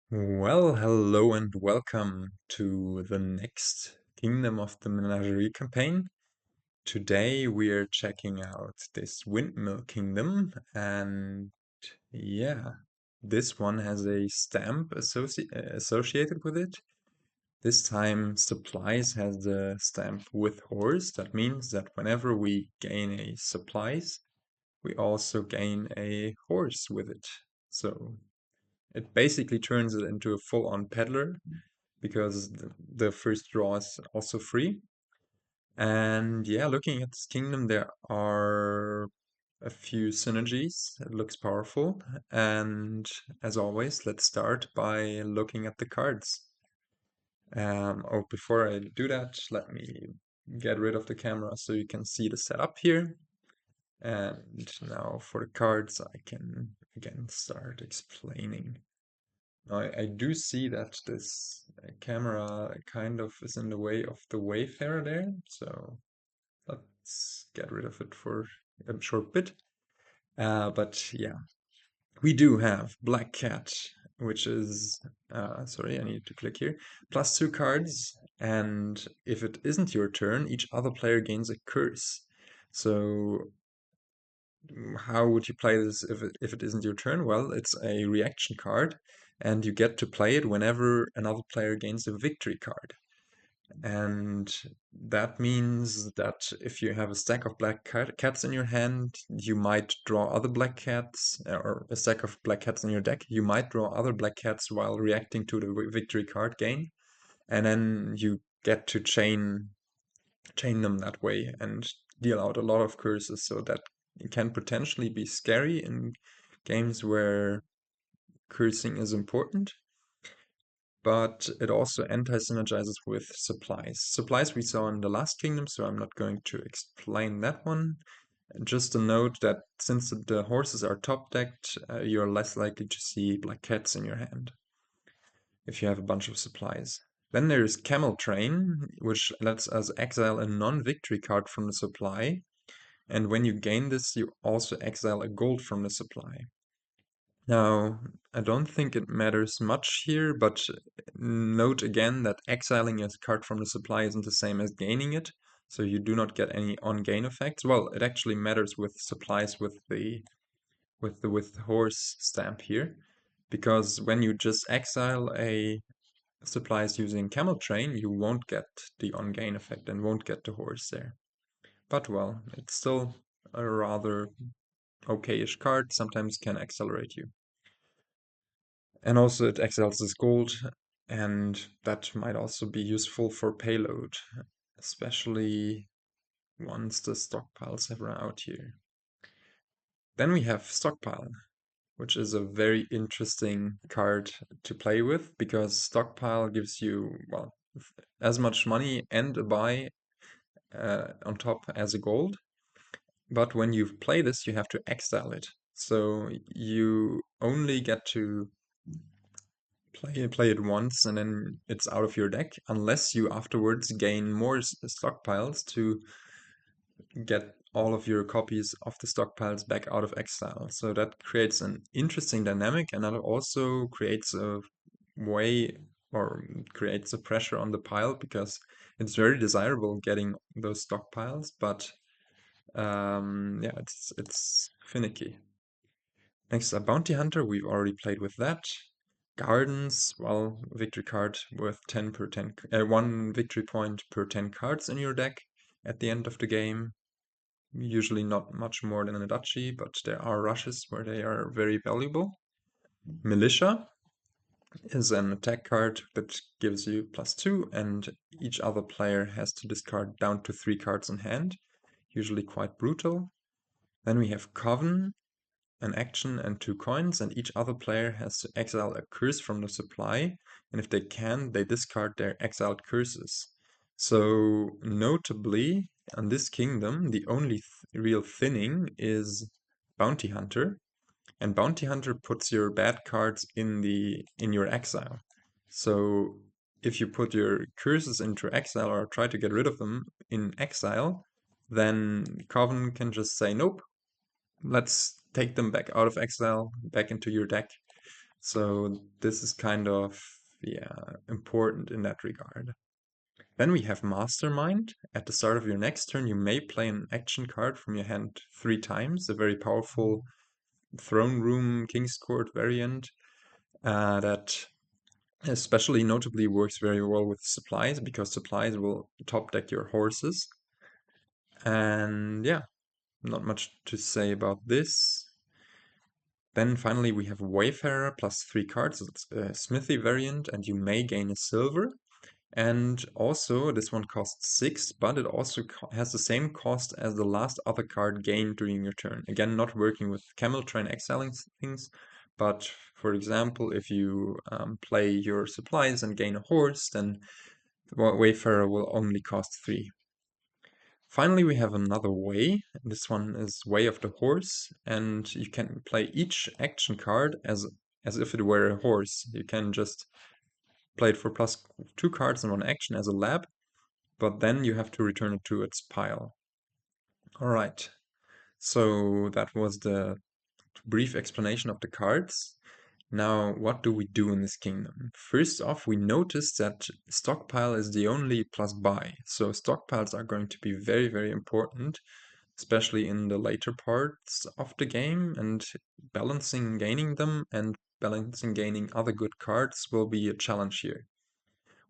Well, hello and welcome to the next kingdom of the Menagerie Campaign. Today we are checking out this windmill kingdom, and yeah, this one has a stamp associated with it. This time supplies has the stamp with horse. That means that whenever we gain a supplies, we also gain a horse with it. So it basically turns it into a full-on peddler because the first draw is also free. And yeah, looking at this kingdom, there are a few synergies. It looks powerful. And as always, let's start by looking at the cards. Before I do that, let me get rid of the camera so you can see the setup here. And now for the cards, I can again start explaining. I do see that this camera kind of is in the way of the Wayfarer there, so let's get rid of it for a short bit. But yeah, we do have Black Cat, which is, sorry, I need to click here, +2 cards, and if it isn't your turn, each other player gains a curse. So how would you play this if it isn't your turn? Well, it's a reaction card, and you get to play it whenever another player gains a victory card. And that means that if you have a stack of black cats in your hand, you might draw other black cats, or a stack of black cats in your deck, you might draw other black cats while reacting to the victory card gain, and then you get to chain them that way and deal out a lot of curses, so that it can potentially be scary in games where cursing is important. But it also anti-synergizes with supplies. Supplies we saw in the last kingdom, so I'm not going to explain that one. Just a note that since the horses are top-decked, you're less likely to see black cats in your hand if you have a bunch of supplies. Then there's Camel Train, which lets us exile a non-victory card from the supply. And when you gain this, you also exile a gold from the supply. Now, I don't think it matters much here, but note again that exiling a card from the supply isn't the same as gaining it, so you do not get any on-gain effects. Well, it actually matters with supplies with the horse stamp here, because when you just exile a supplies using Camel Train, you won't get the on-gain effect and won't get the horse there. But well, it's still a rather okay-ish card, sometimes can accelerate you. And also it exiles this gold, and that might also be useful for payload, especially once the stockpiles have run out here. Then we have Stockpile, which is a very interesting card to play with, because Stockpile gives you, well, as much money and a buy on top as a gold. But when you play this, you have to exile it. So you only get to play it once and then it's out of your deck, unless you afterwards gain more stockpiles to get all of your copies of the stockpiles back out of exile. So that creates an interesting dynamic, and that also creates a way, or creates a pressure on the pile, because it's very desirable getting those stockpiles, but yeah, it's finicky. Next, a Bounty Hunter, we've already played with that. Gardens, well, victory card worth 10 per 10, 1 victory point per 10 cards in your deck at the end of the game. Usually not much more than a duchy, but there are rushes where they are very valuable. Militia is an attack card that gives you +2, and each other player has to discard down to 3 cards in hand, usually quite brutal. Then we have Coven, an action and 2 coins, and each other player has to exile a curse from the supply, and if they can, they discard their exiled curses. So, notably, on this kingdom, the only real thinning is Bounty Hunter, and Bounty Hunter puts your bad cards in your exile. So, if you put your curses into exile or try to get rid of them in exile, then Coven can just say, nope, let's take them back out of exile, back into your deck. So this is kind of, yeah, important in that regard. Then we have Mastermind. At the start of your next turn, you may play an action card from your hand 3 times, a very powerful throne room King's Court variant that especially notably works very well with supplies, because supplies will top deck your horses. And yeah, not much to say about this. Then finally we have Wayfarer plus 3 cards. It's a Smithy variant, and you may gain a silver. And also, this one costs 6, but it also has the same cost as the last other card gained during your turn. Again, not working with Camel Train exiling things, but for example, if you play your supplies and gain a horse, then the Wayfarer will only cost 3. Finally, we have another way. This one is Way of the Horse, and you can play each action card as if it were a horse. You can just play it for +2 cards in one action as a lab, but then you have to return it to its pile. All right, so that was the brief explanation of the cards. Now, what do we do in this kingdom? First off, we notice that stockpile is the only plus buy. So stockpiles are going to be very, very important, especially in the later parts of the game, and balancing gaining them and balancing gaining other good cards will be a challenge here.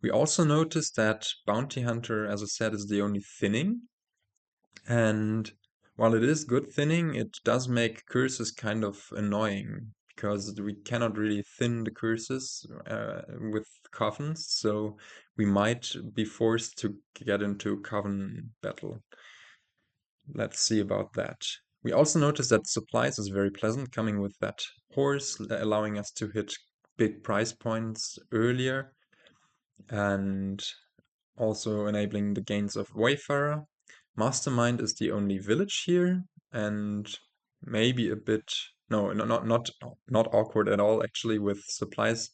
We also notice that Bounty Hunter, as I said, is the only thinning. And while it is good thinning, it does make curses kind of annoying, because we cannot really thin the curses with covens, so we might be forced to get into coven battle. Let's see about that. We also notice that supplies is very pleasant, coming with that horse, allowing us to hit big price points earlier, and also enabling the gains of Wayfarer. Mastermind is the only village here, and maybe a bit not awkward at all actually with supplies.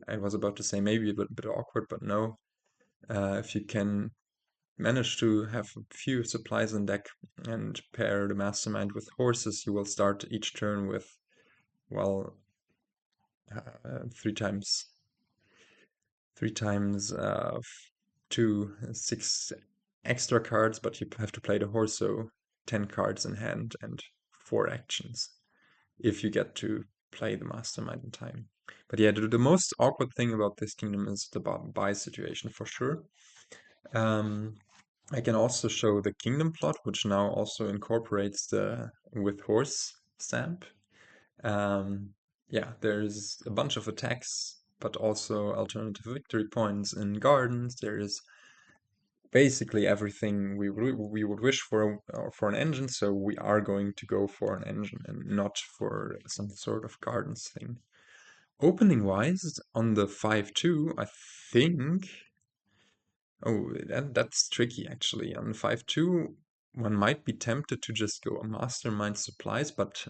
I was about to say maybe a bit awkward, but no. If you can manage to have a few supplies in deck and pair the Mastermind with horses, you will start each turn with, well, 3 times 6 extra cards, but you have to play the horse, so 10 cards in hand and 4 actions if you get to play the Mastermind in time. But yeah, the most awkward thing about this kingdom is the buy situation for sure. I can also show the kingdom plot, which now also incorporates the with horse stamp. Yeah, there's a bunch of attacks, but also alternative victory points in gardens. There is basically everything we would wish for an engine, so we are going to go for an engine and not for some sort of gardens thing. Opening wise, on the 5-2, I think. Oh, that's tricky actually. On the 5-2, one might be tempted to just go a Mastermind supplies, but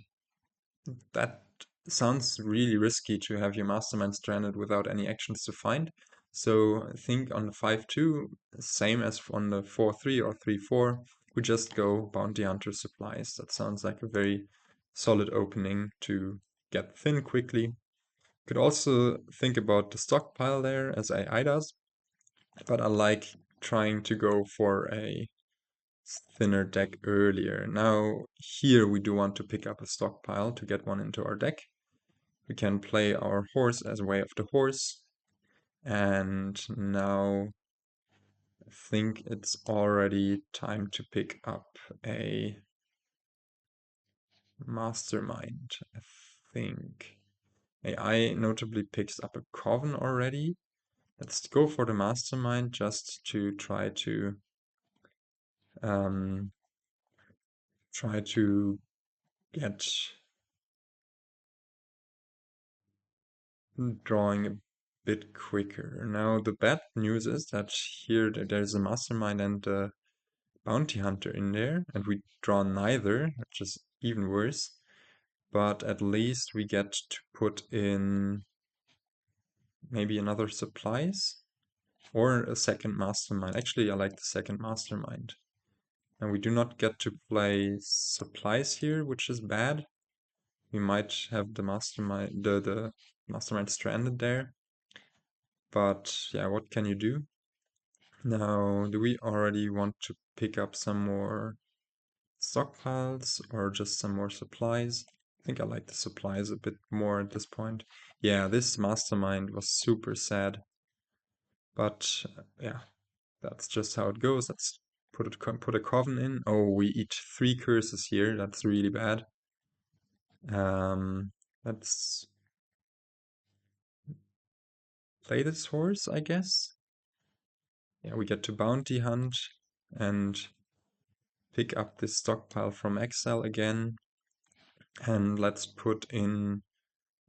that sounds really risky to have your Mastermind stranded without any actions to find. So I think on the 5-2, same as on the 4-3 or 3-4, we just go Bounty Hunter supplies. That sounds like a very solid opening to get thin quickly. Could also think about the stockpile there, as AI does, but I like trying to go for a thinner deck earlier. Now, here we do want to pick up a stockpile to get one into our deck. We can play our horse as a way of the horse. And now I think it's already time to pick up a Mastermind, I think. AI notably picks up a Coven already. Let's go for the Mastermind just to um, try to get drawing a bit quicker. Now, the bad news is that here there's a Mastermind and a Bounty Hunter in there, and we draw neither, which is even worse. But at least we get to put in maybe another supplies or a second Mastermind. Actually, I like the second Mastermind. And we do not get to play supplies here, which is bad. We might have the Mastermind, the Mastermind stranded there. But yeah, what can you do? Now, do we already want to pick up some more stockpiles or just some more supplies? I think I like the supplies a bit more at this point. Yeah, this mastermind was super sad. But yeah, that's just how it goes. Let's put a coven in. Oh, we eat 3 curses here. That's really bad. Let's play this horse, I guess. Yeah, we get to bounty hunt and pick up this stockpile from exile again. And let's put in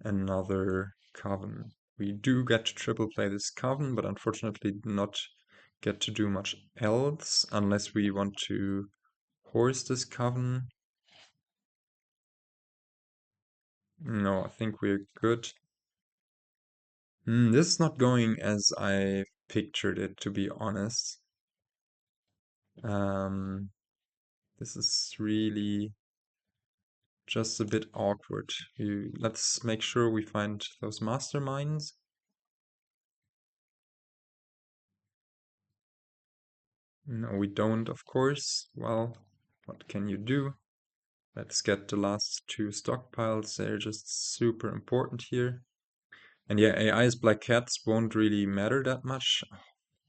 another coven. We do get to triple play this coven, but unfortunately not get to do much else unless we want to horse this coven. No, I think we're good. This is not going as I pictured it, to be honest. This is really just a bit awkward. Let's make sure we find those masterminds. No, we don't, of course. Well, what can you do? Let's get the last 2 stockpiles. They're just super important here. And yeah, AI's black cats won't really matter that much. Oh,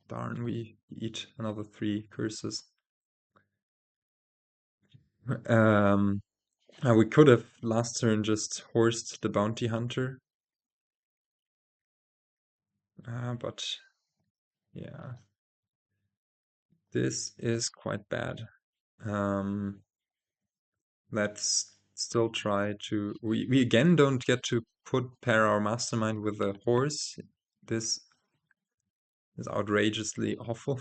darn, we eat another 3 curses. We could have last turn just horsed the bounty hunter. But yeah, this is quite bad. Let's still try to. We again don't get to pair our mastermind with a horse. This is outrageously awful.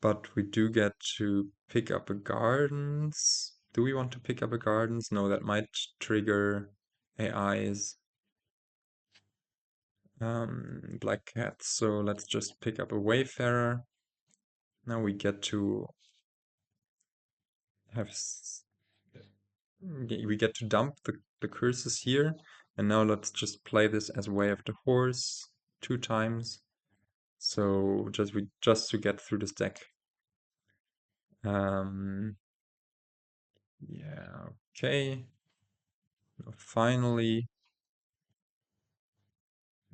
But we do get to pick up a gardens. Do we want to pick up a gardens? No, that might trigger AIs. Black cats. So let's just pick up a wayfarer. Now we get to have we get to dump the curses here. And now let's just play this as way of the horse 2 times. So just to get through this deck. Yeah, okay. Finally,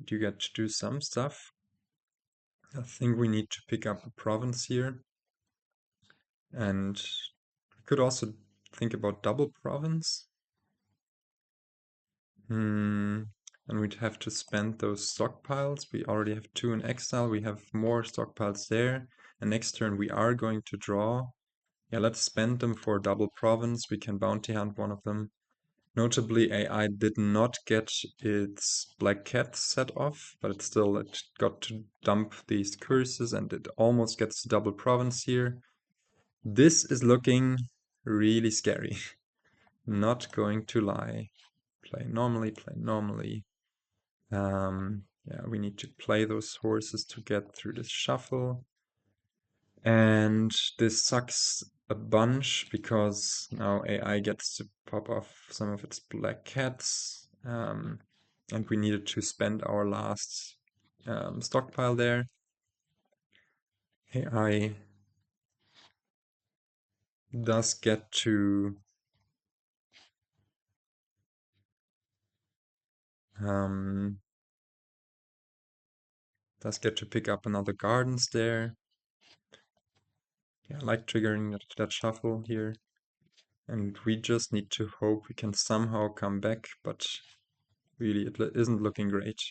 you get to do some stuff. I think we need to pick up a province here. And we could also think about double province. And we'd have to spend those stockpiles. We already have 2 in exile. We have more stockpiles there. And next turn we are going to draw. Yeah, let's spend them for double province. We can bounty hunt one of them. Notably, AI did not get its black cat set off, but it got to dump these curses and it almost gets to double province here. This is looking really scary. Not going to lie. Play normally, play normally. Yeah, we need to play those horses to get through this shuffle. And this sucks a bunch because now AI gets to pop off some of its black cats. And we needed to spend our last stockpile there. AI does get to pick up another gardens there. Yeah, I like triggering that shuffle here. And we just need to hope we can somehow come back, but really it isn't looking great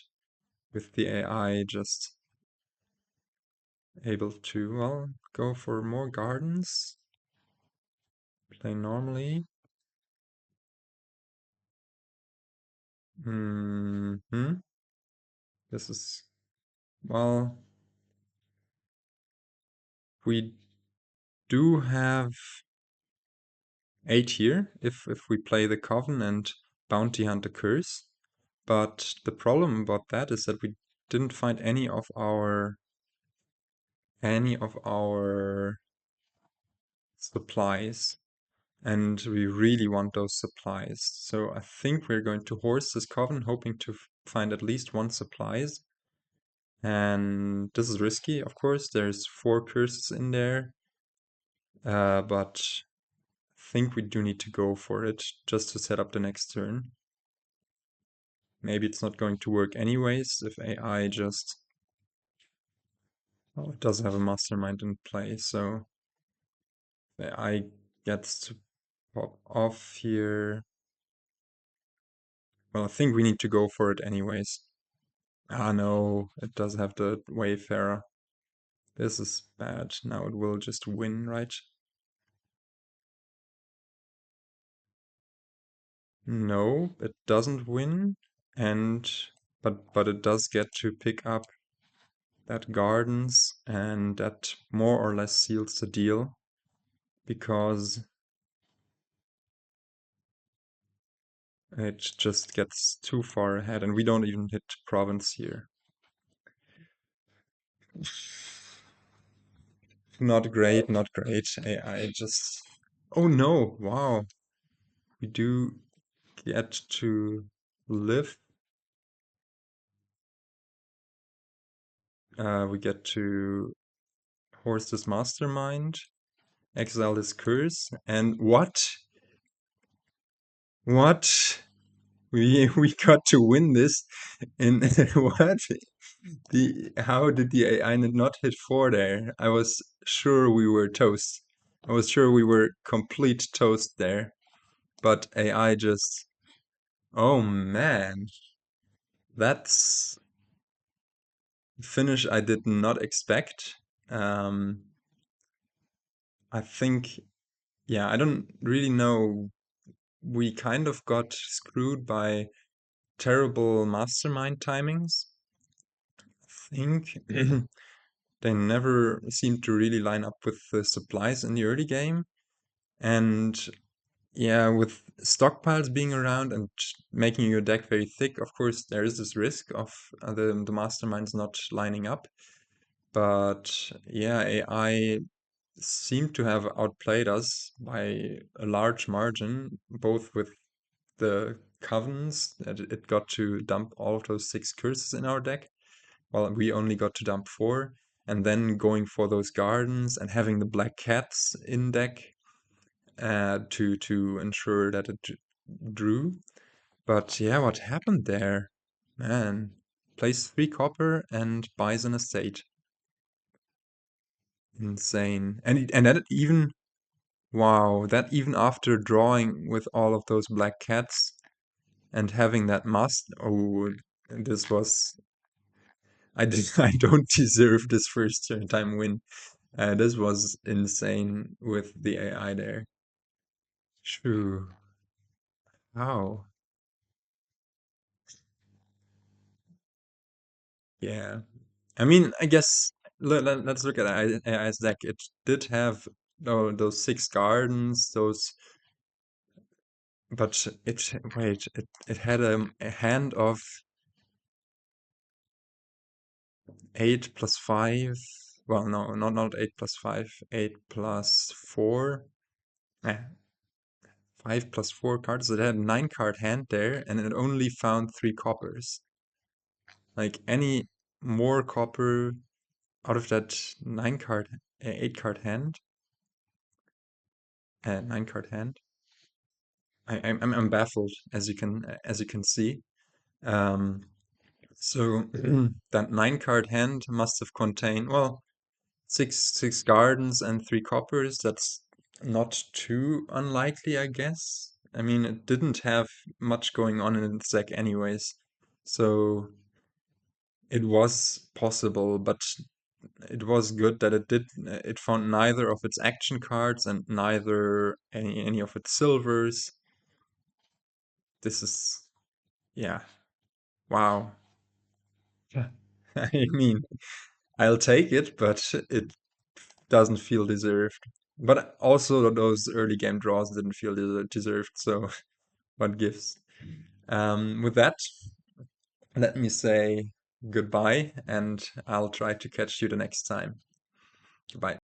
with the AI just able to, well, go for more gardens, play normally. This is, well, we do have 8 here if we play the Coven and Bounty Hunter Curse. But the problem about that is that we didn't find any of our supplies. And we really want those supplies. So I think we're going to horse this coven, hoping to find at least one supplies. And this is risky, of course. There's 4 curses in there. But I think we do need to go for it just to set up the next turn. Maybe it's not going to work anyways if AI just... Oh, it does have a mastermind in play, so AI gets to pop off here. Well, I think we need to go for it anyways. Ah, no, it does have the Wayfarer. This is bad. Now it will just win, right? No, it doesn't win, and but it does get to pick up that gardens, and that more or less seals the deal because it just gets too far ahead, and we don't even hit province here. Not great, not great. AI just... Oh no, wow. We do get to live. We get to horse this mastermind, exile this curse, and what? What? We got to win this in what? How did the AI not hit 4 there? I was sure we were toast. I was sure we were complete toast there. But AI just... Oh man. That's finish I did not expect. I think, yeah, I don't really know. We kind of got screwed by terrible mastermind timings. I think they never seemed to really line up with the supplies in the early game. And yeah, with stockpiles being around and making your deck very thick, of course, there is this risk of the masterminds not lining up. But yeah, AI seemed to have outplayed us by a large margin, both with the covens, that it got to dump all of those 6 curses in our deck, while we only got to dump 4, and then going for those gardens and having the black cats in deck to ensure that it drew. But yeah, what happened there? Man, plays 3 copper and buys an estate. Insane. And that even... Wow, that even after drawing with all of those black cats and having that must... Oh, this was... I don't deserve this first turn time win. This was insane with the AI there. True. How? Yeah. I mean, I guess let's look at AI's deck. It did have those 6 gardens, those... But it had a hand of 8 plus 5. Well, no, not 8 plus 5. 8 plus 4. Eh, 5 plus 4 cards. It had a 9 card hand there, and it only found 3 coppers. Like any more copper out of that 9 card, 8 card hand, 9 card hand. I'm baffled, as you can see. Um, so that 9 card hand must have contained, well, six gardens and 3 coppers. That's not too unlikely, I guess. I mean, it didn't have much going on in its deck anyways, so it was possible, but it was good that it found neither of its action cards and neither any of its silvers. This is... yeah, wow. I mean, I'll take it, but it doesn't feel deserved. But also those early game draws didn't feel deserved, so what gives? With that, let me say goodbye, and I'll try to catch you the next time. Goodbye.